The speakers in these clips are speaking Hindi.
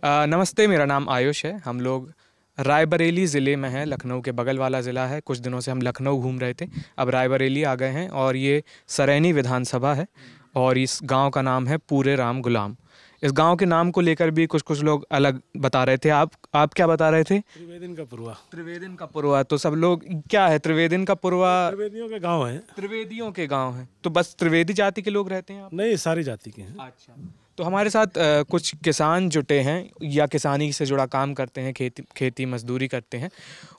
नमस्ते, मेरा नाम आयुष है। हम लोग रायबरेली ज़िले में हैं, लखनऊ के बगल वाला ज़िला है। कुछ दिनों से हम लखनऊ घूम रहे थे, अब रायबरेली आ गए हैं और ये सरैनी विधानसभा है और इस गांव का नाम है पूरे राम गुलाम। इस गांव के नाम को लेकर भी कुछ लोग अलग बता रहे थे। आप क्या बता रहे थे? त्रिवेदिन का पुरवा। त्रिवेदिन का पुरवा। तो सब लोग क्या है त्रिवेदिन का पुरवा? त्रिवेदियों के गांव है। त्रिवेदियों के गांव है, तो बस त्रिवेदी जाति के लोग रहते हैं आप? नहीं, सारी जाति के हैं। अच्छा। तो हमारे साथ कुछ किसान जुटे हैं या किसानी से जुड़ा काम करते हैं, खेती मजदूरी करते हैं।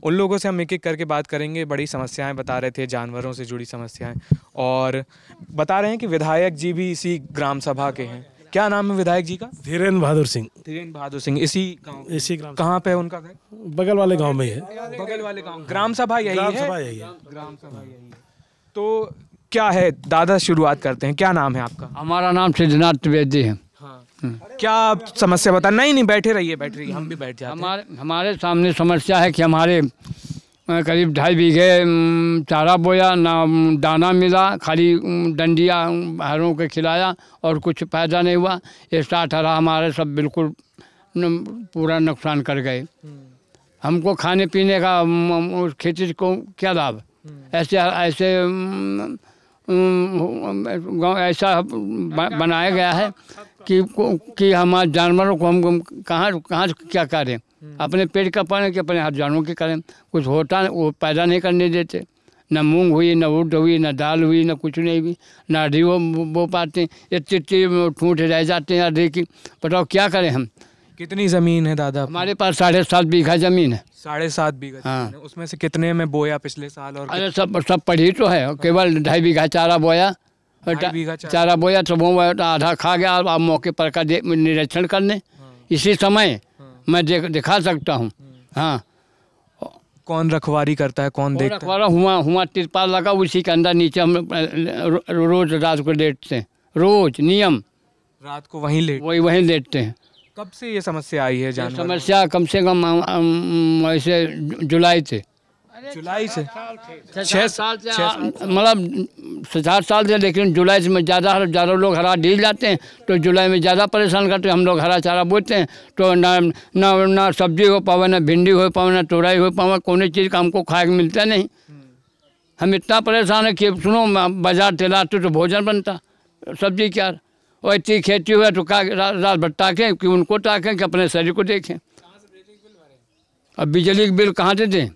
उन लोगों से हम एक एक करके बात करेंगे। बड़ी समस्याएं बता रहे थे, जानवरों से जुड़ी समस्याएं, और बता रहे हैं कि विधायक जी भी इसी ग्राम सभा के हैं। क्या नाम है विधायक जी का? धीरेन्द्र बहादुर सिंह। धीरेन्द्र बहादुर सिंह। इसी ग्राम। कहाँ पे उनका घर? बगल वाले गांव में ही है। बगल वाले गांव। ग्राम सभा यही है? ग्राम सभा यही है। तो क्या है दादा, शुरुआत करते हैं। क्या नाम है आपका? हमारा नाम सिद्धनाथ त्रिवेदी है। हाँ। क्या आप समस्या बता? नहीं, बैठे रहिए, हम भी बैठ जाते हैं। हमारे सामने समस्या है कि हमारे करीब 2.5 बीघे चारा बोया, ना दाना मिला, खाली डंडिया हरों के खिलाया और कुछ फायदा नहीं हुआ। ये 60 हरा हमारे सब बिल्कुल पूरा नुकसान कर गए। हमको खाने पीने का उस खेती को क्या लाभ? ऐसे ऐसा बनाया गया है कि हमारे जानवरों को हम कहाँ क्या करें? अपने पेट का पाने कि अपने हाथ जानवरों के करें? कुछ होता वो पैदा नहीं करने देते। न मूंग हुई, न उड़द हुई, न दाल हुई, न कुछ नहीं हुई, न अधी बो पाते। इतने ठूँठ रह जाते हैं अधी की। बताओ क्या करें हम? कितनी ज़मीन है दादा? हमारे पास 7.5 बीघा ज़मीन है। 7.5 बीघा? हाँ। उसमें से कितने में बोया पिछले साल? और अरे सब पढ़ी तो है। केवल 2.5 बीघा चारा बोया। चारा बोया तो वो आधा खा गया। आप मौके पर का निरीक्षण करने इसी समय मैं दिखा सकता हूँ। हाँ। कौन रखवारी करता है? कौन देखता है? रखवारा हुआ तिरपाल लगा, उसी के अंदर नीचे हम रोज रात को लेटते हैं। रोज नियम रात को वहीं लेटते हैं। कब से ये समस्या आई है? समस्या कम से कम ऐसे जुलाई से। 6 साल से, मतलब 7 साल से। लेकिन जुलाई से ज़्यादा लोग हरा ढील जाते हैं तो जुलाई में ज़्यादा परेशान करते हैं। हम लोग हरा चारा बोते हैं तो ना सब्जी हो पावे, ना भिंडी हो पावे, ना तोरई हो पावे। कोई चीज़ का हमको खाए के मिलता नहीं। हम इतना परेशान है कि सुनो, बाजार तेलाते तो भोजन बनता, सब्जी क्या। और इतनी खेती हुआ तो रात भर ताकें कि उनको ताकें कि अपने शरीर को देखें। अब बिजली के बिल कहाँ से दें?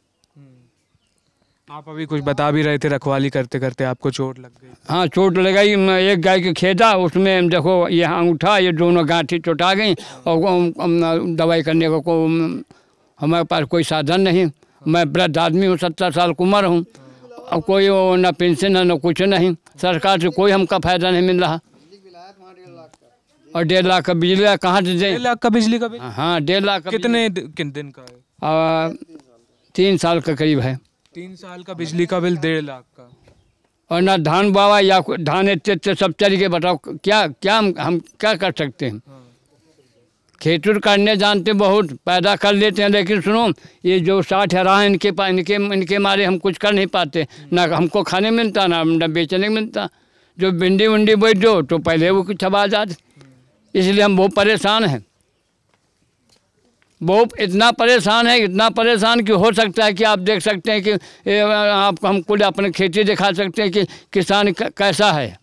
आप अभी कुछ बता भी रहे थे, रखवाली करते करते आपको चोट लग गई। हाँ, चोट लगाई। एक गाय की खेता, उसमें देखो यहाँ उठा, ये दोनों गांठी चोटा गई और दवाई करने को हमारे पास कोई साधन नहीं। मैं वृद्ध आदमी हूँ, 70 साल की उम्र हूँ। अब कोई ना पेंशन है, ना कुछ नहीं। सरकार से कोई हमका फायदा नहीं मिल रहा। और 1.5 लाख का बिजली कहाँ से दें? 1.5 लाख का बिजली का बिल? हाँ, 1.5 लाख। कितने दिन का है? 3 साल का करीब है। 3 साल का बिजली का बिल 1.5 लाख का। और ना धान बावा या धान इतने सब तरीके। बताओ क्या हम क्या कर सकते हैं? खेती करने जानते बहुत, पैदा कर लेते हैं, लेकिन सुनो, ये जो 60 हरा है इनके मारे हम कुछ कर नहीं पाते। ना हमको खाने मिलता, ना बेचने मिलता। जो भिंडी उंडी बेच दो तो पहले वो कुछ छबा जाते। इसलिए हम बहुत परेशान हैं। बहुत इतना परेशान कि हो सकता है कि आप देख सकते हैं कि आप हमको अपने खेती दिखा सकते हैं कि किसान कैसा है।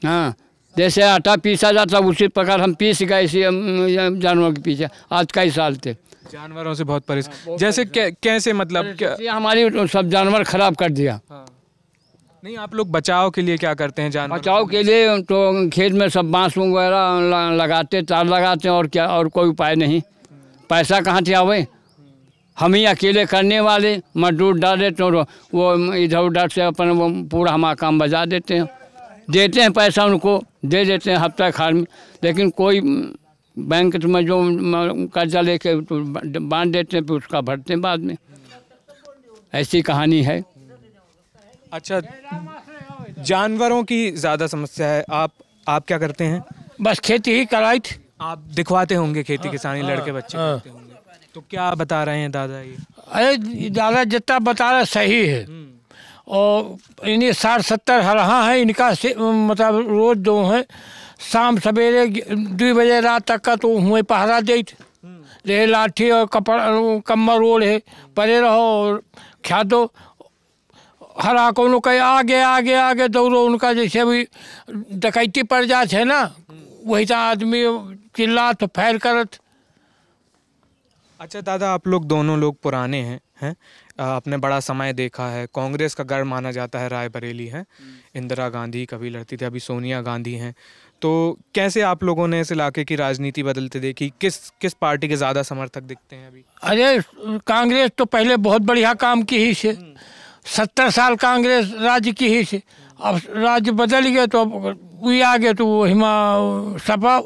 हाँ, जैसे आटा पीसा जाता उसी प्रकार हम पीस गए इसी जानवरों के पीछे। आज कई साल थे जानवरों से बहुत परेशान। जैसे कैसे, मतलब क्या? हमारी सब जानवर खराब कर दिया। हाँ। नहीं, आप लोग बचाव के लिए क्या करते हैं? जानवर बचाव के लिए तो खेत में सब बांस वगैरह लगाते, तार लगाते हैं, और क्या, और कोई उपाय नहीं। पैसा कहाँ से आवे? हम ही अकेले करने वाले, मजदूर डाल देते हैं, वो इधर उधर से अपन वो पूरा हमारा काम बजा देते हैं पैसा उनको दे देते हैं हफ्ता खार में। लेकिन कोई बैंक में जो कर्जा लेके तो बांध देते हैं, फिर उसका भरते हैं बाद में। ऐसी कहानी है। अच्छा, जानवरों की ज़्यादा समस्या है। आप क्या करते हैं? बस खेती ही कराई थी। आप दिखवाते होंगे खेती किसानी, लड़के बच्चे करते होंगे। तो क्या बता रहे हैं दादा? ये अरे दादा जितना बता रहा सही है। और इन्हीं 60-70 हरहा हैं इनका से मतलब रोज जो है शाम सवेरे 2 बजे रात तक का तो हुए पहरा दे रे लाठी और कपड़ा कम्मर ओढ़ है परे रहो और खा दो हरा को कहीं आगे आगे आगे दौड़ो उनका जैसे भी डकैती पड़ जात है ना वही तो आदमी चिल्ला तो फैल करत। अच्छा दादा, आप लोग दोनों लोग पुराने हैं आपने बड़ा समय देखा है। कांग्रेस का गढ़ माना जाता है रायबरेली है। इंदिरा गांधी कभी लड़ती थी, अभी सोनिया गांधी हैं। तो कैसे आप लोगों ने इस इलाके की राजनीति बदलते देखी? किस पार्टी के ज़्यादा समर्थक दिखते हैं अभी? अरे कांग्रेस तो पहले बहुत बढ़िया काम की ही से 70 साल कांग्रेस राज्य की ही से। अब राज्य बदल गया तो अब वही आ गए तो वो हिमा सपा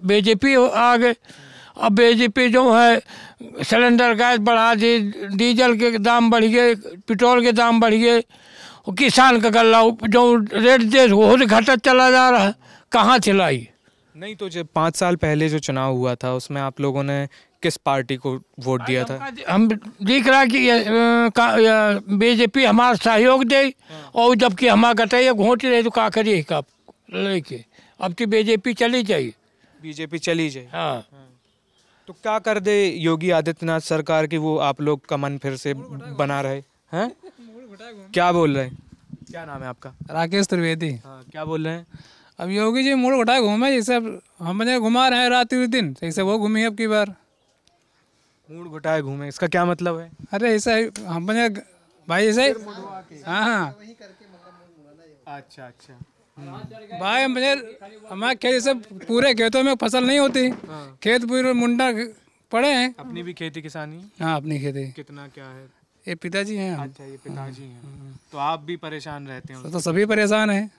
बीजेपी आ गए। अब बीजेपी जो है सिलेंडर गैस बढ़ा दी, डीजल के दाम बढ़ गए, पेट्रोल के दाम बढ़ गए, किसान का गल्ला जो रेट दे वो घटत चला जा रहा है, कहाँ चलाई? नहीं तो जब 5 साल पहले जो चुनाव हुआ था उसमें आप लोगों ने किस पार्टी को वोट दिया था? हम दिख रहा कि बीजेपी हमारा सहयोग दे और जबकि हमारा गटैया घोट रहे तो का करिए कब लेके अब तो बीजेपी चली जाए। बीजेपी चली जाए? हाँ। तो क्या कर दे योगी आदित्यनाथ सरकार की, वो आप लोग का मन फिर से बना रहे हैं? क्या बोल रहे हैं? क्या नाम है आपका? राकेश त्रिवेदी। हाँ, क्या बोल रहे हैं? अब योगी जी मूड घटाए घूमे जैसे हमने घुमा रहे हैं रात दिन, जैसे वो घूमी अब की बार। मूड घुटाए घूमे, इसका क्या मतलब है? अरे ऐसा हमने भाई ऐसे हाँ हाँ अच्छा अच्छा। भाई मुझे हमारे खेत जैसे पूरे खेतों में फसल नहीं होती, खेत पूरे मुंडा पड़े हैं। अपनी भी खेती किसानी? हाँ अपनी खेती। कितना क्या है? ये पिताजी हैं। अच्छा, ये पिताजी हैं। तो आप भी परेशान रहते हैं? तो सभी परेशान हैं।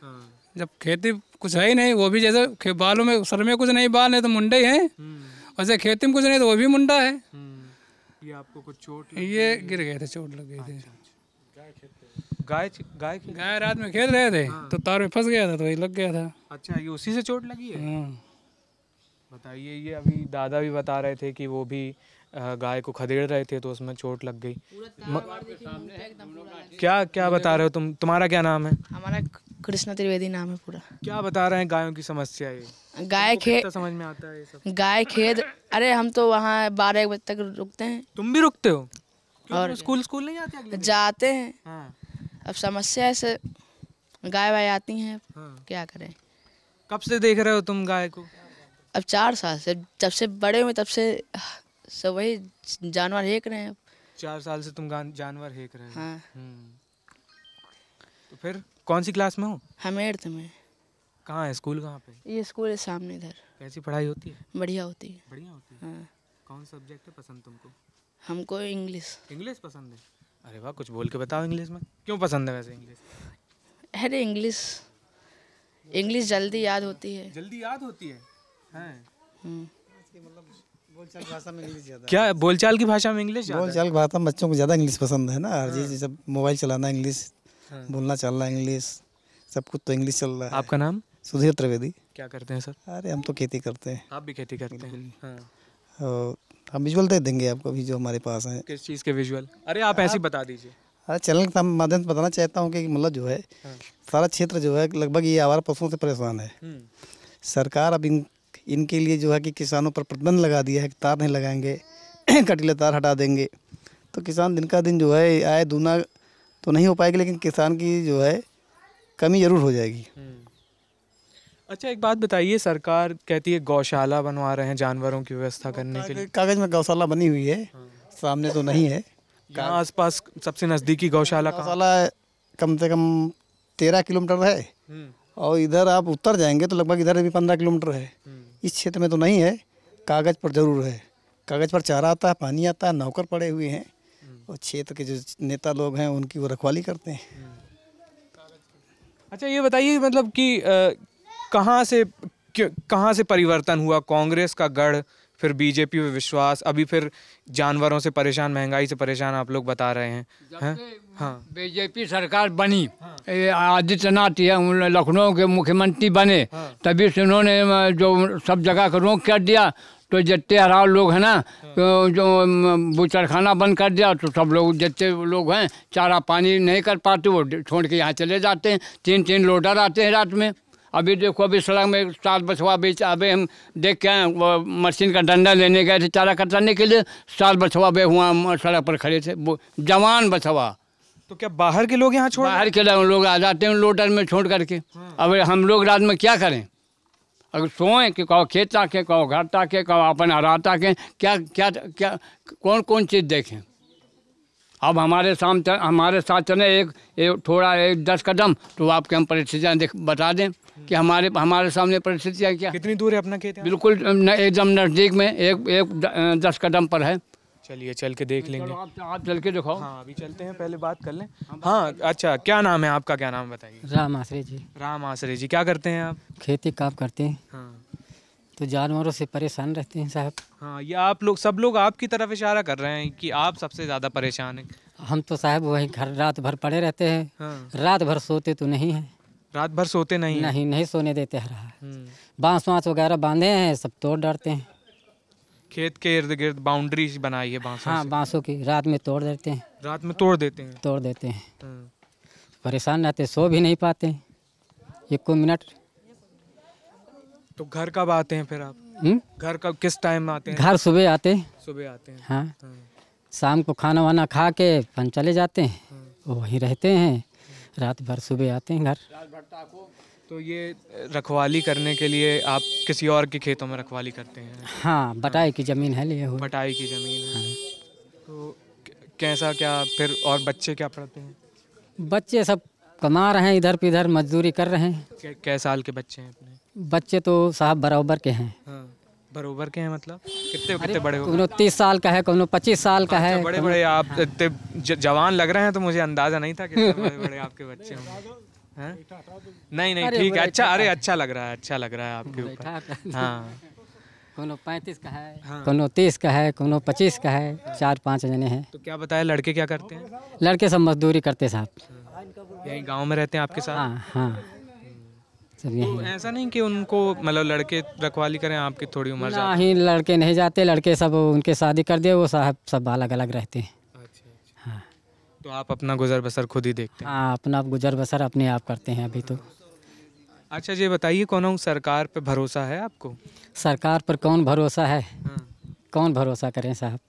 जब खेती कुछ है ही नहीं, वो भी जैसे बालों में सर में कुछ नहीं बाल है तो मुंडे ही हैं, वैसे खेती में कुछ नहीं तो वो भी मुंडा है। ये आपको कुछ चोट? ये गिर गए थे, चोट लग गई थी। गाय रात में खेल रहे थे तो तार में फंस गया था तो वही लग गया था। अच्छा, ये उसी से चोट लगी है? बताइए। ये अभी दादा भी बता रहे थे कि वो भी गाय को खदेड़ रहे थे तो उसमें चोट लग गई। क्या बता रहे हो तुम्हारा क्या नाम है? हमारा कृष्णा त्रिवेदी नाम है पूरा। क्या बता रहे हैं गायों की समस्या? ये गाय खेत समझ में आता है ये सब? गाय खेत, अरे हम तो वहाँ 12-1 बजे तक रुकते हैं। तुम भी रुकते हो? और स्कूल नहीं जाते अगले दिन? जाते हैं। हाँ। अब समस्या ऐसे गाय वाय आती हैं। क्या करें? कब से देख रहे हो तुम गाय को? अब 4 साल से, जब से बड़े हुए तब से सब वही जानवर हेक रहे हैं। 4 साल से तुम जानवर हेक रहे हो? हाँ। तो फिर कौन सी क्लास में हो? हम 8th में। कहाँ है स्कूल? कहाँ पे? ये स्कूल है सामने इधर। कैसी पढ़ाई होती है? बढ़िया होती है। बढ़िया होती है। हाँ। कौन सब्जेक्ट है पसंद तुमको? हमको इंग्लिश। इंग्लिश पसंद है? अरे वाह, कुछ बोल के बताओ इंग्लिश में। क्यों पसंद है वैसे इंग्लिश? अरे इंग्लिश जल्दी याद होती है। जल्दी याद होती है? बोलचाल भाषा में इंग्लिश ज़्यादा। क्या बोलचाल की भाषा में इंग्लिश? बोलचाल भाषा में बच्चों को ज़्यादा इंग्लिश पसंद है ना। हर चीज़ जब मोबाइल चलाना इंग्लिश, बोलना चलना इंग्लिश, सब कुछ तो इंग्लिश चल रहा है। आपका नाम? सुधीर त्रिवेदी। क्या करते हैं सर? अरे हम तो खेती करते हैं। आप भी खेती करते हैं? और हम विजुअल दे देंगे आपको अभी जो हमारे पास है। किस चीज़ के विजुअल? अरे आप ऐसे बता दीजिए। अरे चैनल के माध्यम से बताना चाहता हूँ कि मतलब जो है सारा क्षेत्र जो है लगभग ये आवारा पशुओं से परेशान है। सरकार अब इनके लिए जो है कि किसानों पर प्रतिबंध लगा दिया है कि तार नहीं लगाएंगे, कटीले तार हटा देंगे तो किसान दिन का दिन जो है आय दूना तो नहीं हो पाएगी, लेकिन किसान की जो है कमी ज़रूर हो जाएगी। अच्छा, एक बात बताइए, सरकार कहती है गौशाला बनवा रहे हैं जानवरों की व्यवस्था करने के लिए। कागज़ में गौशाला बनी हुई है, सामने तो नहीं है। यहाँ आसपास सबसे नज़दीकी गौशाला कम से कम 13 किलोमीटर है और इधर आप उत्तर जाएंगे तो लगभग इधर भी 15 किलोमीटर है। इस क्षेत्र में तो नहीं है, कागज़ पर ज़रूर है। कागज़ पर चारा आता है, पानी आता है, नौकर पड़े हुए हैं और क्षेत्र के जो नेता लोग हैं उनकी वो रखवाली करते हैं। अच्छा, ये बताइए मतलब कि कहाँ से परिवर्तन हुआ? कांग्रेस का गढ़, फिर बीजेपी में विश्वास, अभी फिर जानवरों से परेशान, महंगाई से परेशान आप लोग बता रहे हैं। हाँ, बीजेपी सरकार बनी, आदित्यनाथ लखनऊ के मुख्यमंत्री बने, तभी से उन्होंने जो सब जगह का रोक कर दिया तो जितने हराव लोग हैं ना, तो जो बूचड़खाना बंद कर दिया तो सब लोग जितने लोग हैं चारा पानी नहीं कर पाते, वो छोड़ के यहाँ चले जाते हैं। 3-3 लोडर आते हैं रात में। अभी देखो, अभी सड़क में 7 बछवा बेच, अभी हम देख के आए, वो मशीन का डंडा लेने गए थे चारा कतरने के लिए, 7 बछवा बे हुआ सड़क पर खड़े थे, वो जवान बछवा। तो क्या बाहर के लोग यहाँ छोड़, बाहर के लोग आ जाते हैं लोडर में छोड़ करके। अब हम लोग रात में क्या करें? अगर सोएं कि कहो खेत ताकें, कहो घर ताकें, कहो अपन हरा ताकें, क्या क्या क्या कौन कौन चीज़ देखें? अब हमारे साथ चले एक थोड़ा 10 कदम तो आपके हम परिस्थितियाँ बता दें कि हमारे सामने परिस्थितियाँ क्या। कितनी दूर है अपना खेत? बिल्कुल एकदम नज़दीक में, एक 10 कदम पर है। चलिए चल के देख लेंगे। आप चल के दिखाओ। हाँ अभी चलते हैं, पहले बात कर लें। हाँ अच्छा, क्या नाम है आपका? क्या नाम बताइए। राम आसरे जी। राम आसरे जी, क्या करते हैं आप? खेती काम करते हैं। हाँ तो जानवरों से परेशान रहते हैं साहब। हाँ, ये आप लोग सब लोग आपकी तरफ इशारा कर रहे हैं कि आप सबसे ज़्यादा परेशान हैं। हम तो साहब वही घर रात भर पड़े रहते हैं। हाँ। रात भर सोते तो नहीं हैं। रात भर सोते नहीं हैं? नहीं सोने देते हरा। बांस वगैरह बांधे हैं, सब तोड़ डालते हैं। खेत के इर्द गिर्द बाउंड्री बनाई है बांसों हाँ से? बांसों की रात में तोड़ देते हैं। रात में तोड़ देते हैं? तोड़ देते हैं। हाँ। परेशान रहते, सो भी नहीं पाते 1 मिनट। तो घर कब आते हैं फिर आप? घर कब, किस टाइम आते हैं? घर सुबह आते हैं। सुबह आते हैं। हाँ, शाम को खाना वाना खा के अपन चले जाते हैं, वहीं रहते हैं। रात भर सुबह आते हैं घर। तो ये रखवाली करने के लिए आप किसी और के खेतों में रखवाली करते हैं? हाँ, बटाई की ज़मीन है लिए हुए। बटाई की ज़मीन है। तो कैसा क्या फिर? और बच्चे क्या पढ़ते हैं? बच्चे सब कमा रहे हैं, इधर इधर मजदूरी कर रहे हैं। कै साल के बच्चे हैं अपने? बच्चे तो साहब बराबर के हैं। हाँ, बराबर के हैं मतलब कितने बड़े हो? कोनो 30 साल का है, कोनो 25 साल का है। बड़े बड़े आप इतने जवान लग रहे हैं, तो मुझे अंदाजा नहीं था कितने बड़े बड़े आपके बच्चे होंगे। नहीं ठीक है, अच्छा, अरे अच्छा लग रहा है आपके ऊपर। हाँ, कोनो 35 का है, कोनो 30 का है, कोनो 25 का है, 4-5 जने हैं। तो क्या बताया, लड़के क्या करते हैं? लड़के सब मजदूरी करते साहब। यही गांव में रहते हैं आपके साथ? हाँ सब तो यही। ऐसा नहीं कि उनको मतलब लड़के रखवाली करें, आपकी थोड़ी उम्र ज़्यादा? नहीं, लड़के नहीं जाते, लड़के सब उनके शादी कर दिए, वो साहब सब अलग अलग रहते हैं। अच्छा। हाँ, तो आप अपना गुजर बसर खुद ही देखते हैं? हाँ, अपना गुजर बसर अपने आप करते हैं अभी तो। अच्छा ये बताइए, कौन सरकार पे भरोसा है आपको? सरकार पर कौन भरोसा है? कौन भरोसा करें साहब?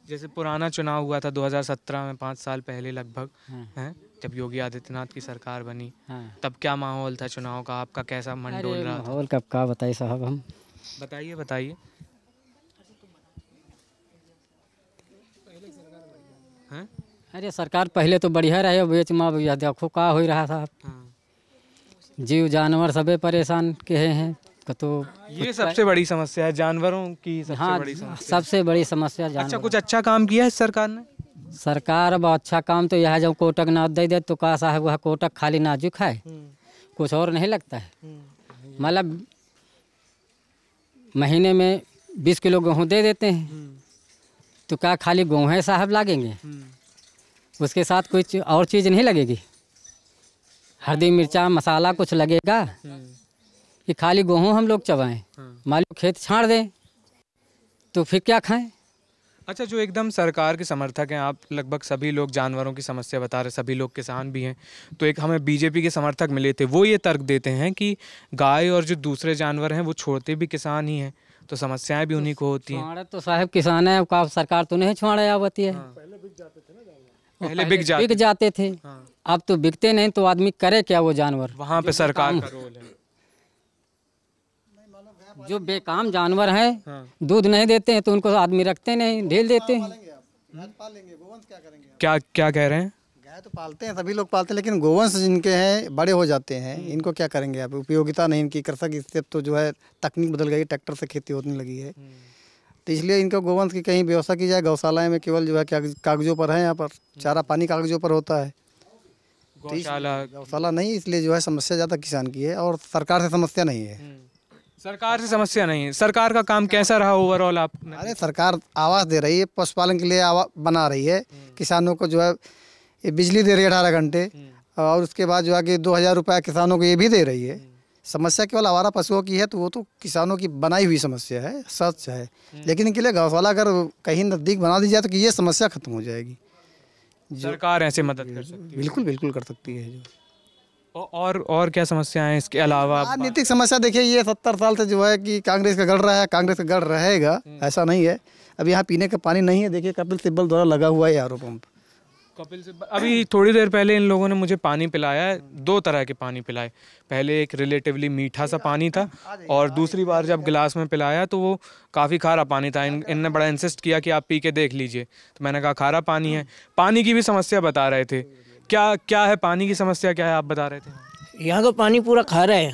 जैसे पुराना चुनाव हुआ था 2017 में, 5 साल पहले लगभग, हैं, जब योगी आदित्यनाथ की सरकार बनी, तब क्या माहौल था चुनाव का? आपका कैसा मन डोल रहा था? माहौल कब का बताइए साहब हम। बताइए। हैं? अरे सरकार पहले तो बढ़िया रहे, बीच में देखो का हो रहा साहब। जीव जानवर सबे परेशान के हैं। तो ये सबसे बड़ी समस्या है, जानवरों की सबसे बड़ी समस्या। सबसे बड़ी समस्या जानवर। अच्छा, कुछ अच्छा काम किया है सरकार ने? सरकार अब अच्छा काम तो यह जब कोटक ना दे दे तो कहा साहब वह कोटक खाली नाजुक है, कुछ और नहीं लगता है। मतलब महीने में 20 किलो गेहूँ दे देते हैं, तो क्या खाली गेहूँ है साहब लागेंगे? उसके साथ कुछ और चीज़ नहीं लगेगी? हल्दी मिर्चा मसाला कुछ लगेगा कि खाली गेहूँ हम लोग चबाएं? मान लो खेत छाड़ दें तो फिर क्या खाएं? अच्छा, जो एकदम सरकार के समर्थक हैं आप, लगभग सभी लोग जानवरों की समस्या बता रहे, सभी लोग किसान भी हैं, तो एक हमें बीजेपी के समर्थक मिले थे, वो ये तर्क देते हैं कि गाय और जो दूसरे जानवर हैं वो छोड़ते भी किसान ही हैं, तो समस्याएं भी उन्हीं को होती हैं। छुआड़े तो साहब किसान है, का सरकार तो नहीं छुआड़े आवती है। पहले बिक जाते थे, अब तो बिकते नहीं, तो आदमी करे क्या? वो जानवर वहाँ पे सरकार का रोल है। जो बेकाम जानवर हैं, दूध नहीं देते हैं तो उनको आदमी रखते नहीं, ढील देते हैं। क्या कह रहे हैं? गाय तो पालते हैं, सभी लोग पालते हैं, लेकिन गोवंश जिनके हैं बड़े हो जाते हैं, इनको क्या करेंगे आप? उपयोगिता नहीं इनकी, कृषक इससे तो जो है तकनीक बदल गई, ट्रैक्टर से खेती होने लगी है, तो इसलिए इनको गोवंश की कहीं व्यवस्था की जाए। गौशालाएं में केवल जो है कागजों पर है, यहाँ पर चारा पानी कागजों पर होता है, गौशाला नहीं, इसलिए जो है समस्या ज़्यादा किसान की है, और सरकार से समस्या नहीं है। सरकार से समस्या नहीं है। सरकार का काम कैसा रहा ओवरऑल आप? अरे सरकार आवास दे रही है, पशुपालन के लिए आवास बना रही है, किसानों को जो है ये बिजली दे रही है 18 घंटे, और उसके बाद जो है कि 2000 रुपये किसानों को ये भी दे रही है। समस्या केवल आवारा पशुओं की है तो वो तो किसानों की बनाई हुई समस्या है, सच है। लेकिन इनके लिए गौशाला अगर कहीं नज़दीक बना दी जाए तो कि ये समस्या खत्म हो जाएगी। सरकार ऐसे मदद कर सकती है। बिल्कुल बिल्कुल कर सकती है। जो और क्या समस्याएं हैं इसके अलावा? राजनीतिक समस्या देखिए, ये 70 साल से जो है कि कांग्रेस का गढ़ रहा है, कांग्रेस का गढ़ रहेगा, ऐसा नहीं है। अब यहाँ पीने का पानी नहीं है। देखिए कपिल सिब्बल द्वारा लगा हुआ है आरओ पंप। कपिल सिब्बल अभी थोड़ी देर पहले इन लोगों ने मुझे पानी पिलाया है, 2 तरह के पानी पिलाए। पहले एक रिलेटिवली मीठा सा पानी था और दूसरी बार जब गिलास में पिलाया तो वो काफ़ी खारा पानी था। इनने बड़ा इंसिस्ट किया कि आप पी के देख लीजिए, तो मैंने कहा खारा पानी है। पानी की भी समस्या बता रहे थे। क्या है पानी की समस्या, क्या है आप बता रहे थे? यहाँ का पानी पूरा खारा है,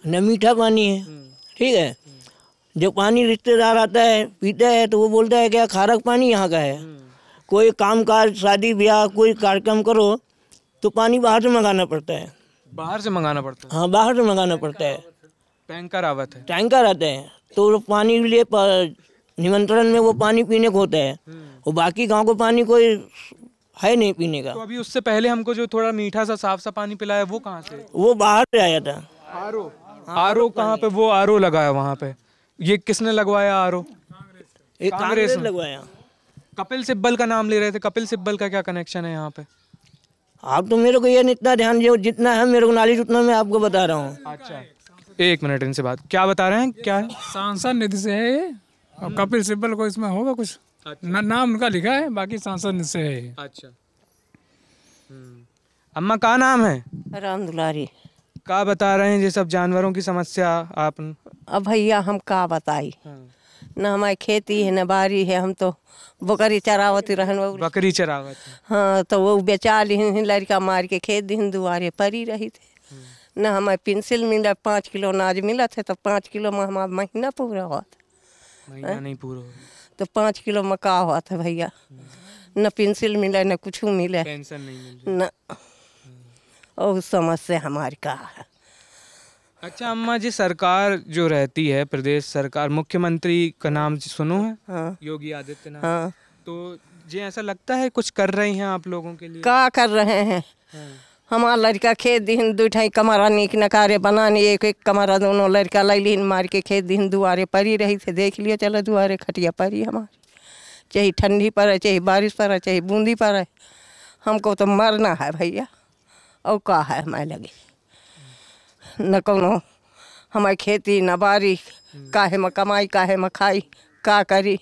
न मीठा पानी है। ठीक है, जो पानी रिश्तेदार आता है पीता है तो वो बोलता है क्या खारा पानी यहाँ का है। कोई काम काज, शादी ब्याह, कोई कार्यक्रम करो तो पानी बाहर से मंगाना पड़ता है। बाहर से मंगाना पड़ता है? हाँ, बाहर से मंगाना पड़ता है। टैंकर आवत है? टैंकर आते हैं तो वो पानी लिए निमंत्रण में वो पानी पीने को होता है, और बाकी गांव को पानी कोई है नहीं पीने का। तो अभी उससे पहले हमको जो थोड़ा मीठा सा साफ सा पानी पिलाया वो कहाँ से? वो बाहर से आया था। आरओ कहाँ पे? वो आरओ लगाया वहाँ पे? ये किसने लगवाया आरओ? कांग्रेस लगवाया। कपिल सिब्बल का नाम ले रहे थे। कपिल सिब्बल का क्या कनेक्शन है यहाँ पे? आप तो मेरे को ये इतना ध्यान, जो जितना है मेरे को नॉलेज उतना मैं आपको बता रहा हूँ। अच्छा, 1 मिनट इनसे बात। क्या बता रहे हैं? क्या है? सांसद निधि से है ये। अब कपिल सिब्बल को इसमें होगा कुछ। नाम उनका लिखा है, बाकी सांसद निधि से है। अच्छा। अम्मा का नाम है? राम दुलारी। क्या बता रहे हैं ये सब जानवरों की समस्या आप? अब भैया हम का बताई, न हमारी खेती है न बारी है। हम तो बकरी चरावती रहन। बकरी चरावत? हाँ, तो वो बेचा ली लड़का मार के खेत दिन दुआरे परी रही थे। न हमारे पेंसिल मिला, 5 किलो अनाज मिला थे तो 5 किलो में हमारा महीना पूरा हुआ था। महीना नहीं पूरा तो 5 किलो में का हुआ था भैया। न पेंसिल मिला न कुछ मिला, पेंशन नहीं मिल न। और समस्या हमारी का है। अच्छा अम्मा जी, सरकार जो रहती है, प्रदेश सरकार, मुख्यमंत्री का नाम सुनो है? हाँ। योगी आदित्यनाथ। हाँ। तो जी ऐसा लगता है कुछ कर रही हैं आप लोगों के लिए? क्या कर रहे हैं? हमारा लड़का खेत दिन 2 ठाई कमरा नीक नकारे बनाने, एक कमरा दोनों लड़का लैलिन मार के खेत दिन दुआरे परी रही थे। देख लियो, चलो दुआरे खटिया परी हमारी, चाहे ठंडी पड़े, चाहे बारिश पड़े, चाहे बूंदी पड़े, हमको तो मरना है भैया। और का है हमारे लगे, न कोनो हमारी खेती न बारी, काहे में कमाई काहे में खाई, का करी।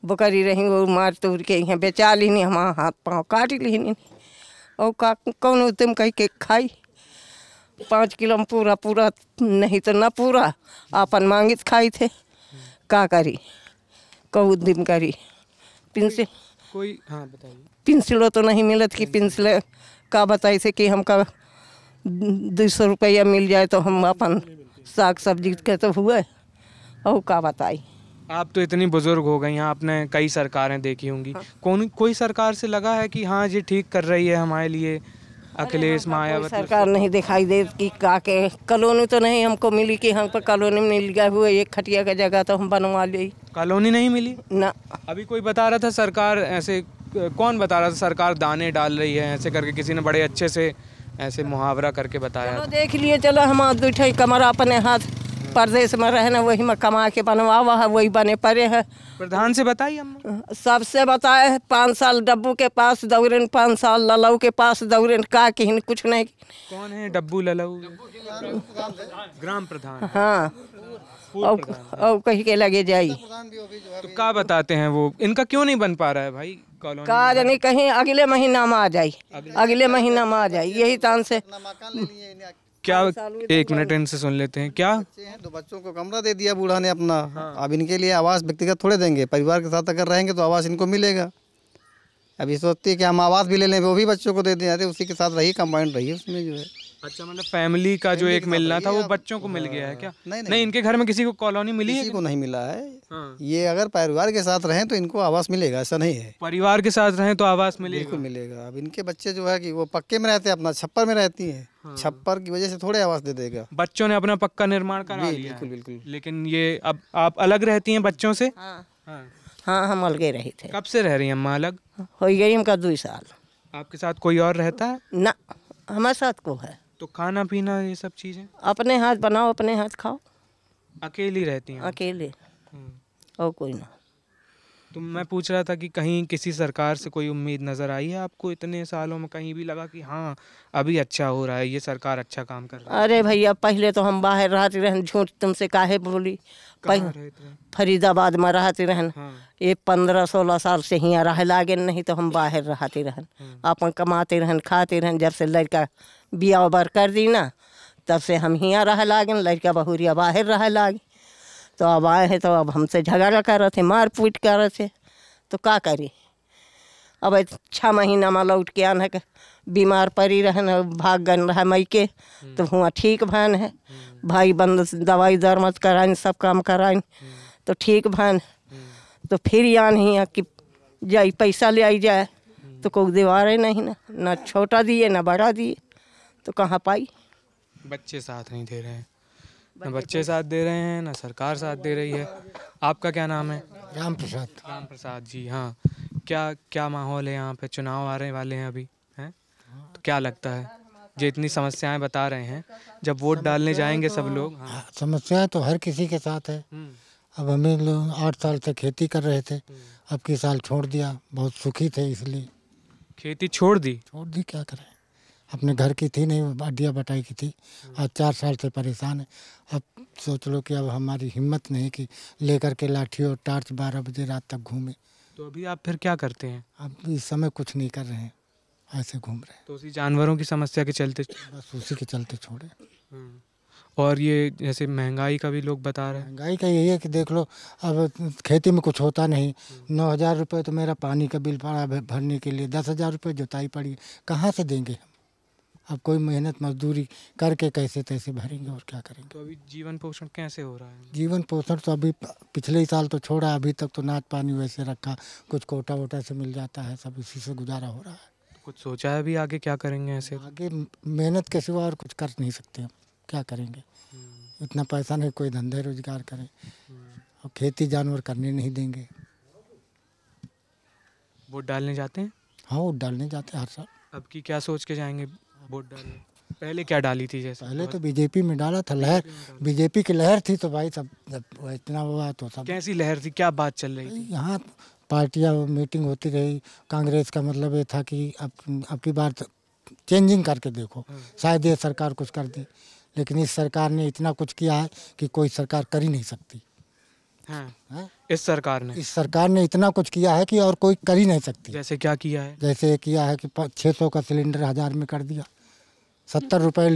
बकरी रही वो मार तोड़ के यहाँ बेचा ली, हमारा हाथ पाँव काट ली। और का कौन तुम कह के खाई। 5 किलो में पूरा पूरा नहीं तो न पूरा, अपन मांगित खाई थे। का करी, कहू दिन करी। पेंसिल कोई? हाँ बताइए। पेंसिलो तो नहीं मिलत कि पेंसिल का बताई से कि हमका 200 रुपया मिल जाए तो हम अपन साग सब्जी के तो हुए। और का बताई। आप तो इतनी बुजुर्ग हो गई हैं, आपने कई सरकारें देखी होंगी। कोई सरकार से लगा है कि हाँ ये ठीक कर रही है हमारे लिए? अखिलेश, मायावती? सरकार नहीं दिखाई दे कि का के कॉलोनी तो नहीं हमको मिली कि हमको कॉलोनी मिल गया हुआ एक खटिया का जगह तो हम बनवा ली। कॉलोनी नहीं मिली ना। अभी कोई बता रहा था सरकार ऐसे, कौन बता रहा था सरकार दाने डाल रही है ऐसे करके, किसी ने बड़े अच्छे से ऐसे मुहावरा करके बताया। चलो देख लिए, चलो हमारा 2 ठाई कमरा अपने हाथ प्रदेश में रहना, वही में कमा के बनवा हुआ है, वही बने पड़े हैं। प्रधान से बताइए अम्मा। सबसे बताए है, 5 साल डब्बू के पास दौड़न, 5 साल ललऊ के पास दौड़न, का कहीं कुछ नहीं। कौन है डब्बू ललऊ? ग्राम प्रधान। हाँ, और कहीं के लगे जाई। तो क्या बताते हैं वो, इनका क्यों नहीं बन पा रहा है भाई कॉलोनी? का जानी कहीं अगले महीना में आ जाए, अगले महीना में आ जाए, यही तान से। क्या? 1 मिनट इनसे सुन लेते हैं। क्या? 2 बच्चों को कमरा दे दिया बूढ़ा ने अपना। अब इनके लिए आवास व्यक्तिगत थोड़े देंगे, परिवार के साथ अगर रहेंगे तो आवास इनको मिलेगा। अभी सोचती है कि हम आवास भी ले लें, वो भी बच्चों को दे दें, अरे उसी के साथ रही, कंबाइंड रही उसमें जो है। अच्छा, मतलब फैमिली का जो एक मिलना था वो बच्चों को मिल गया है क्या? नहीं, इनके घर में किसी को कॉलोनी मिली है? किसी को नहीं मिला है। ये अगर परिवार के साथ रहें तो इनको आवास मिलेगा, ऐसा नहीं है। परिवार के साथ रहें तो आवास मिलेगा? बिल्कुल मिलेगा। अब इनके बच्चे जो है कि वो पक्के में रहते हैं, अपना छप्पर में रहती हैं। छप्पर की वजह से थोड़े आवास दे देगा। बच्चों ने अपना पक्का निर्माण करा लिया। बिल्कुल बिल्कुल। लेकिन ये अब आप अलग रहती हैं बच्चों से? हाँ, हम अलगे रहे थे। कब से रह रही हैं अम्मा अलग? हो गई हमका 2 साल। आपके साथ कोई और रहता है? ना, हमारे साथ को है। तो खाना पीना ये सब चीज़ें अपने हाथ बनाओ, अपने हाथ खाओ। अकेली रहती हैं? अकेले, और कोई ना। तो मैं पूछ रहा था कि कहीं किसी सरकार से कोई उम्मीद नज़र आई है आपको इतने सालों में? कहीं भी लगा कि हाँ अभी अच्छा हो रहा है, ये सरकार अच्छा काम कर रही है? अरे भैया पहले तो हम बाहर रहते रहन, झूठ तुमसे काहे बोली। फरीदाबाद में रहते रहन। ये 15-16 साल से यहाँ रह लागे, नहीं तो हम बाहर रहते रहन। अपन कमाते रहन, खाते रहन। जब से लड़का बिया बर कर दी ना, तब से हम यहाँ रह लागे। लड़का बहुरिया बाहर रह लागे। तो अब आए हैं तो अब हमसे झगड़ा कर रहे थे, मार पीट कर रहे थे। तो क्या करी? अब 6 महीना में लौट के आन है, बीमार पड़ी रहन, भाग गन रहा मई के। तो हुआ ठीक भान है, भाई बंद दवाई दरमत कराइन, सब काम कराइन, तो ठीक भान। तो फिर आन ही कि जाई पैसा ले आई जाए, तो कोई दीवारे नहीं ना छोटा दिए ना बड़ा दिए, तो कहाँ पाई? बच्चे साथ नहीं दे रहे हैं, ना बच्चे साथ दे रहे हैं, ना सरकार साथ दे रही है। आपका क्या नाम है? राम प्रसाद। राम प्रसाद जी, हाँ। क्या माहौल है यहाँ पे? चुनाव आने वाले हैं अभी, हैं? तो क्या लगता है, जो इतनी समस्याएं बता रहे हैं, जब वोट डालने जाएंगे सब लोग? हाँ। समस्याएं तो हर किसी के साथ है। अब हमें लोग 8 साल से खेती कर रहे थे, अब की साल छोड़ दिया। बहुत सुखी थे इसलिए खेती छोड़ दी। क्या करें, अपने घर की थी नहीं, अड्डिया बटाई की थी। आज 4 साल से परेशान है। अब सोच लो कि अब हमारी हिम्मत नहीं कि लेकर के लाठी और टार्च 12 बजे रात तक घूमे। तो अभी आप फिर क्या करते हैं? अब इस समय कुछ नहीं कर रहे हैं, ऐसे घूम रहे हैं। तो उसी जानवरों की समस्या के चलते? बस उसी के चलते छोड़े। और ये जैसे महंगाई का भी लोग बता रहे हैं। महंगाई का यही है कि देख लो, अब खेती में कुछ होता नहीं। 9,000 रुपये तो मेरा पानी का बिल पड़ा भरने के लिए, 10,000 रुपये जुताई पड़ी, कहाँ से देंगे हम? अब कोई मेहनत मजदूरी करके कैसे तैसे भरेंगे, और क्या करेंगे? तो अभी जीवन पोषण कैसे हो रहा है? जीवन पोषण तो अभी पिछले ही साल तो छोड़ा, अभी तक तो नाच पानी वैसे रखा, कुछ कोटा वोटा से मिल जाता है, सब इसी से गुजारा हो रहा है। तो कुछ सोचा है अभी आगे क्या करेंगे? ऐसे आगे मेहनत के सिवा और कुछ कर नहीं सकते हम, क्या करेंगे? इतना पैसा नहीं, कोई धंधे रोजगार करें, और खेती जानवर करने नहीं देंगे। वोट डालने जाते हैं? हाँ, वोट डालने जाते हैं हर साल। अब की क्या सोच के जाएंगे वोट डालने? पहले क्या डाली थी? जैसे पहले तो बीजेपी में डाला था, लहर बीजेपी की लहर थी, तो भाई सब जब इतना हुआ तो सब। कैसी लहर थी, क्या बात चल रही थी? यहाँ पार्टियाँ मीटिंग होती रही। कांग्रेस का मतलब ये था कि अब की बार चेंजिंग करके देखो, शायद ये सरकार कुछ कर दे। लेकिन इस सरकार ने इतना कुछ किया है कि कोई सरकार कर ही नहीं सकती। हाँ। इस सरकार ने इतना कुछ किया है कि और कोई कर ही नहीं सकती। जैसे क्या किया है? जैसे किया है कि 600 का सिलेंडर 1000 में कर दिया, 70 रुपये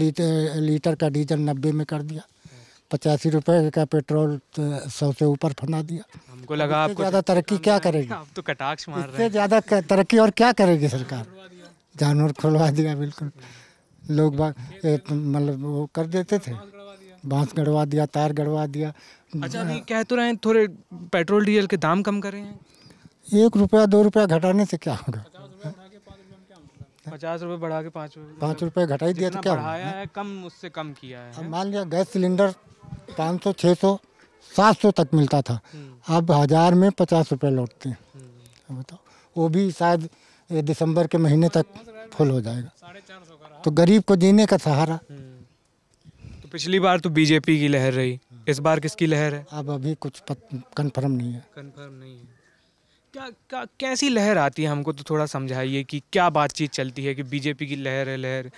लीटर का डीजल 90 में कर दिया, 85 रुपये का पेट्रोल 100 से ऊपर फना दिया। हमको लगा आपको ज़्यादा तरक्की क्या करेगी? आप तो कटाक्ष मार रहे हैं। इससे ज़्यादा तरक्की और क्या करेगी सरकार? जानवर खुलवा दिया, बिल्कुल। लोग मतलब वो कर देते थे, बांस गड़वा दिया, तार गड़वा दिया। अच्छा, अभी कह तो रहे हैं थोड़े पेट्रोल डीजल के दाम कम करे हैं। 1 रुपया 2 रुपया घटाने से क्या होगा? 50 रुपये बढ़ा के 5 रुपये घटा ही दिया तो क्या बढ़ाया है? कम, उससे कम किया है। अब मान लिया गैस सिलेंडर 500, 600, 700 तक मिलता था, अब 1000 में 50 रुपये लौटते हैं। बताओ, वो भी शायद दिसंबर के महीने तक फुल हो जाएगा। तो गरीब को जीने का सहारा। तो पिछली बार तो बीजेपी की लहर रही, इस बार किसकी लहर है? अब अभी कुछ कंफर्म नहीं है। कंफर्म नहीं है। क्या कैसी लहर आती है? हमको तो थोड़ा समझाइए कि क्या बातचीत चलती है कि बीजेपी की लहर है। लहर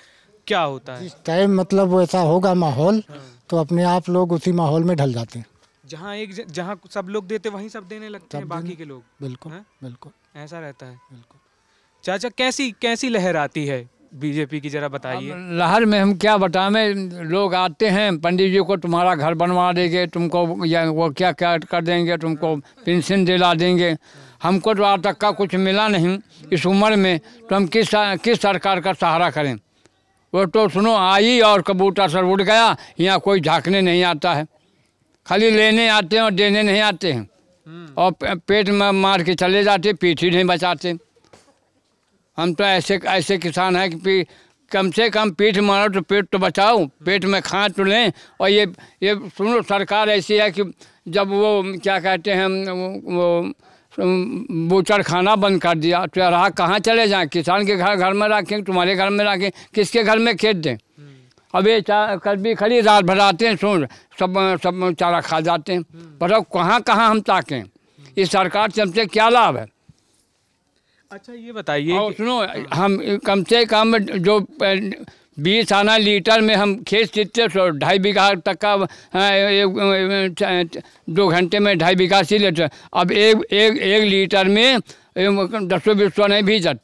क्या होता है? इस टाइम मतलब वैसा होगा माहौल, तो अपने आप लोग उसी माहौल में ढल जाते हैं। जहाँ सब लोग देते वहीं सब देने लगते हैं बाकी के लोग। बिल्कुल बिल्कुल ऐसा रहता है। बिल्कुल। चाचा, कैसी लहर आती है बीजेपी की, जरा बताइए। लहर में हम क्या बताएं, लोग आते हैं, पंडित जी को तुम्हारा घर बनवा देंगे, तुमको या वो क्या क्या कर देंगे, तुमको पेंशन दिला देंगे। हमको तो आज तक का कुछ मिला नहीं इस उम्र में, तो हम किस सरकार का सहारा करें? वो तो सुनो आई और कबूतर सर उड़ गया, यहाँ कोई झांकने नहीं आता है, खाली लेने आते हैं और देने नहीं आते हैं, और पेट में मार के चले जाते, पीठ ही नहीं बचाते। हम तो ऐसे किसान हैं कि कम से कम पीठ मारो तो पेट तो बचाओ, पेट में खा तो लें। और ये सुनो, सरकार ऐसी है कि जब वो क्या कहते हैं, वो बूचर खाना बंद कर दिया, तो रहा कहाँ चले जाएं? किसान के घर में रखें, तुम्हारे घर में रखें, किसके घर में खेत दें? अब ये कल भी खड़ी रात भर आते हैं, सुन सब चारा खा जाते हैं। पर अब कहाँ कहाँ हम ताकें, इस सरकार से हमसे क्या लाभ है? अच्छा ये बताइए और सुनो, हम कम से कम जो 20 आना लीटर में हम खेत सींचते 2.5 बीघा तक का 2 घंटे में 2.5 बीघा सी लेते। अब एक लीटर में 10-20 नहीं भीजत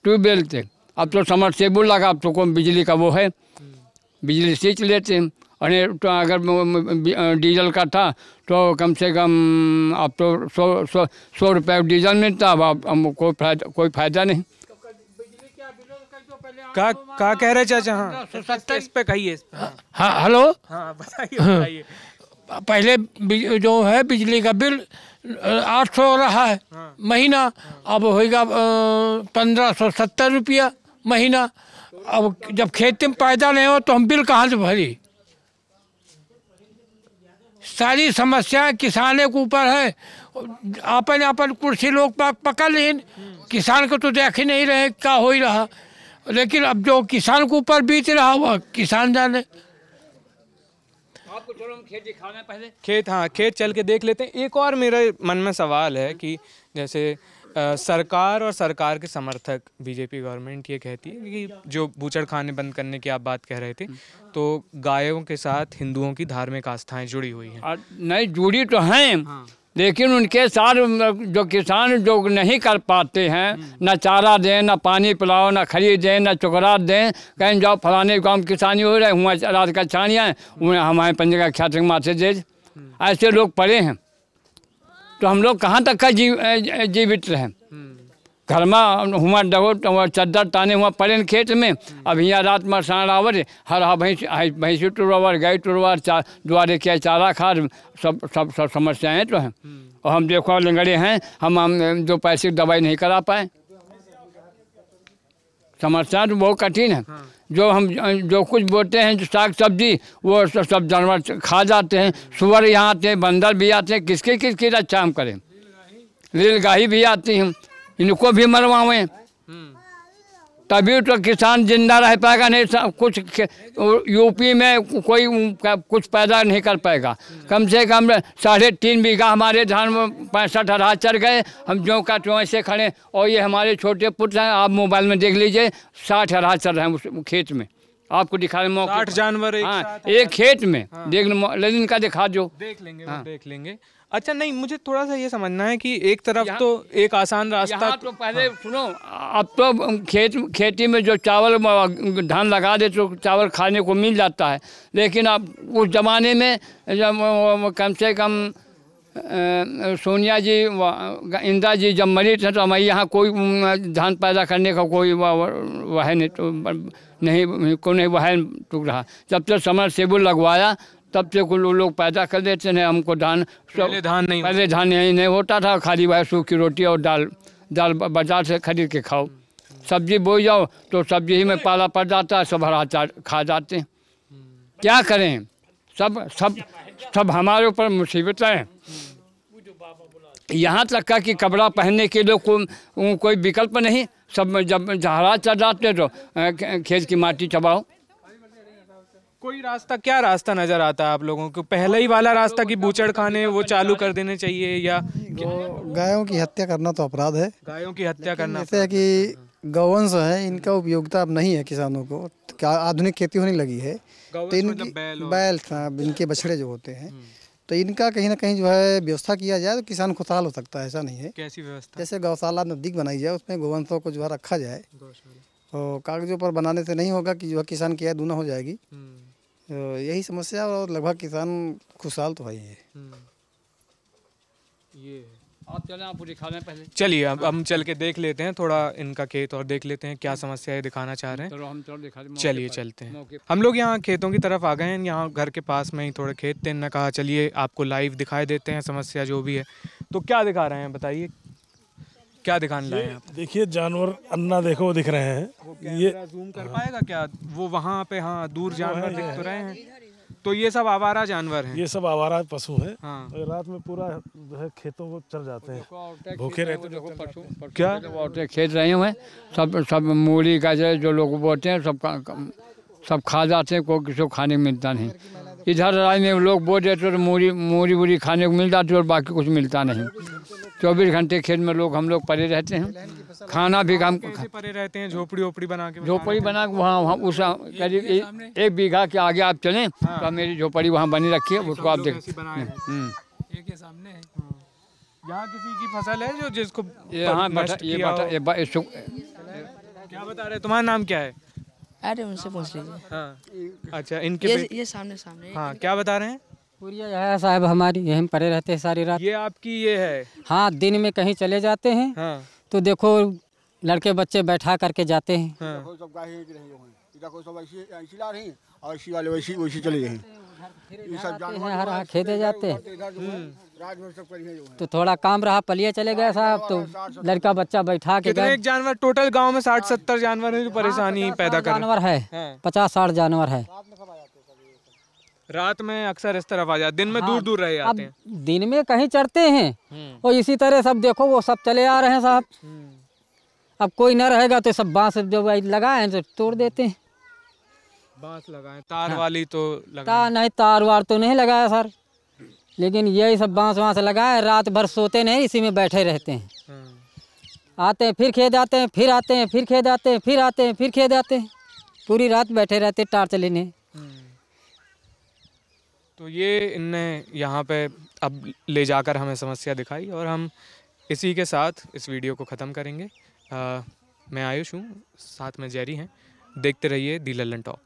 ट्यूबवेल से। अब तो समरसेबुल लगा, अब तो कोई बिजली का वो है, बिजली सींच लेते हैं। और तो अगर डीजल का था तो कम से कम अब तो 100 रुपये डीजल मिलता, अब कोई फायदा नहीं। का कह रहे चाचा? हाँ इस पे कहिए। हाँ हेलो, हाँ बताइए। पहले जो है बिजली का बिल 800 रहा है महीना, अब होएगा 1570 रुपया महीना। अब जब खेती में पैदा नहीं हो तो हम बिल कहाँ से भरी? सारी समस्या किसाने के ऊपर है। अपन कुर्सी लोग पकड़ लें, किसान को तो देख ही नहीं रहे क्या हो ही रहा। लेकिन अब जो किसान के ऊपर बीत रहा हुआ किसान जाने। आपको चलो हम खेत दिखाना पहले। खेत, हाँ खेत चल के देख लेते हैं। एक और मेरे मन में सवाल है कि जैसे सरकार और सरकार के समर्थक बीजेपी गवर्नमेंट ये कहती है कि जो बूचड़खाने बंद करने की आप बात कह रहे थे, तो गायों के साथ हिंदुओं की धार्मिक आस्थाएं जुड़ी हुई हैं। नहीं जुड़ी तो हैं, लेकिन उनके साथ जो किसान जो नहीं कर पाते हैं, ना चारा दें, ना पानी पिलाओ, ना खरीद दें, ना चुकरा दें, कहीं जाओ फलाने गाँव किसानी हो रहे हुआ रात का छानियाँ उन्हें हमारे पंजे का ख्यात माथे दे, ऐसे लोग पड़े हैं। तो हम लोग कहाँ तक का जीवित रहें? घर में हुआ डगो चद्दर ताने हुआ पड़े खेत में। अब यहाँ रात में साढ़ावर हर भैंसी टुरवर गाय टुरवर द्वारे क्या चारा खाद सब समस्याएँ तो हैं। और हम देखो लंगड़े हैं, हम जो पैसे दवाई नहीं करा पाए। समस्या तो बहुत कठिन है। जो हम जो कुछ बोते हैं, जो साग सब्जी वो सब जानवर खा जाते हैं। सुअर यहाँ आते हैं, बंदर भी आते हैं, किसकी रक्षा हम करें? नीलगाही भी आती हैं, इनको भी मरवाएं तभी तो किसान जिंदा रह पाएगा। नहीं कुछ यूपी में कोई कुछ पैदा नहीं कर पाएगा। कम से कम 3.5 बीघा हमारे धान में 65 हरा चढ़ गए, हम जो का तो ऐसे खड़े। और ये हमारे छोटे पुत्र हैं, आप मोबाइल में देख लीजिए, 60 हरा चढ़ रहे हैं उस खेत में। आपको दिखा रहे 60 जानवर एक खेत में। देख लेकिन का दिखा दो, देख लेंगे। अच्छा नहीं, मुझे थोड़ा सा ये समझना है कि एक तरफ तो एक आसान रास्ता तो पहले सुनो, अब तो खेती में जो चावल धान लगा दे तो चावल खाने को मिल जाता है। लेकिन अब उस ज़माने में जब कम से कम सोनिया जी इंदिरा जी जब मरी थे तो हमारे यहाँ कोई धान पैदा करने का कोई वह नहीं तो नहीं वह टूट रहा। जब तक समरसेबुल लगवाया तब से कुछ लोग पैदा कर देते हैं। हमको पहले धान नहीं होता था, खाली वह सूखी रोटी और दाल बाजार से खरीद के खाओ। सब्जी बोई जाओ तो सब्जी ही में पाला पड़ जाता है, सब हरा चार खा जाते हैं। क्या करें? सब हमारे ऊपर मुसीबत है। यहाँ तक का कि कपड़ा पहनने के लिए कोई विकल्प नहीं। सब जब हरा चढ़ जाते तो खेत की माटी चबाओ। कोई रास्ता, क्या रास्ता नज़र आता है आप लोगों को? पहले ही वाला रास्ता कि बूचड़खाने वो चालू कर देने चाहिए, या गायों की हत्या करना तो अपराध है। गायों की हत्या करना जैसे है कि गौवंश है, इनका उपयोगिता अब नहीं है किसानों को। क्या आधुनिक खेती होने लगी है तो इनकी बैल इनके बछड़े जो होते हैं तो इनका कहीं ना कहीं जो है व्यवस्था किया जाए तो किसान खुशहाल हो सकता है। ऐसा नहीं है। कैसी व्यवस्था? जैसे गौशाला नज़दीक बनाई जाए, उसमें गौवंशों को जो है रखा जाए। और कागजों पर बनाने से नहीं होगा कि जो है किसान की आय दूना हो जाएगी। तो यही समस्या, और लगभग किसान खुशहाल तो है ही है। ये आप चलें, आपको दिखाने पहले। चलिए अब हम चल के देख लेते हैं थोड़ा इनका खेत और देख लेते हैं क्या समस्याएं दिखाना चाह रहे हैं। चलिए चलते हैं। हम लोग यहाँ खेतों की तरफ आ गए हैं। यहाँ घर के पास में ही थोड़े खेत थे। इन्होंने कहा चलिए आपको लाइव दिखाई देते हैं समस्या जो भी है। तो क्या दिखा रहे हैं बताइए, क्या दिखाने लाए हैं आप? देखिए जानवर अन्ना देखो वो दिख रहे हैं। ये जूम कर पाएगा क्या? वो वहाँ पे, हाँ दूर जानवर दिख तो रहे हैं। तो ये सब आवारा जानवर हैं? ये सब आवारा पशु है। हाँ। और रात में पूरा जो है खेतों को चर जाते हैं, भूखे रहते हैं। क्या बोलते खेत रहे हुए सब मूली गाजर जो लोग बोते हैं सब खा जाते हैं, कोई किसी को खाने को मिलता नहीं। इधर राज में लोग बो देते तो मूली खाने को मिल जाती है और बाकी कुछ मिलता नहीं। 24 घंटे खेत में हम लोग पड़े रहते हैं। खाना भी हम कैसे पड़े रहते हैं? झोपड़ी बना के? झोपड़ी बना के वहाँ उस करीब 1 बीघा के आगे आप चलें तो मेरी झोपड़ी वहाँ बनी रखी है, उसको आप देख। एक सामने है। यहाँ किसी की फसल है जो जिसको यहाँ क्या बता रहे? तुम्हारा नाम क्या है? अरे उनसे पूछ लीजिए। हाँ अच्छा, इनके ये सामने हाँ, क्या बता रहे हैं? पूरी है साहब हमारी, यहीं पड़े रहते हैं सारी रात। ये आपकी ये है? हाँ, दिन में कहीं चले जाते हैं। हाँ। तो देखो लड़के बच्चे बैठा करके जाते हैं। हाँ। और इसी वाले वैसी चले गए हरा खेते जाते हैं। तो थोड़ा काम रहा पलिए चले गए साहब, तो लड़का बच्चा बैठा के कितने जानवर टोटल गांव में? 60-70 जानवर हैं जो परेशानी पैदा कर रहे हैं। जानवर है 50-60 जानवर है। रात में अक्सर इस तरफ आ जाते, दिन में दूर दूर रह जाते हैं। दिन में कहीं चढ़ते हैं और इसी तरह सब देखो वो सब चले आ रहे हैं साहब। अब कोई न रहेगा तो सब बांस जो लगाए हैं तो तोड़ देते हैं। बांस लगाए, तार वाली तो नहीं, तार वार तो नहीं लगाया सर, लेकिन यही सब बांस लगाए। रात भर सोते नहीं, इसी में बैठे रहते हैं। आते हैं फिर खेत आते हैं, फिर आते हैं, फिर खेत आते हैं, फिर आते हैं, फिर खेत आते हैं। पूरी रात बैठे रहते टार्च लेने। तो ये इनने यहाँ पे अब ले जाकर हमें समस्या दिखाई और हम इसी के साथ इस वीडियो को ख़त्म करेंगे। मैं आयुष हूँ, साथ में जेरी हैं। देखते रहिए दी लल्लन टॉप।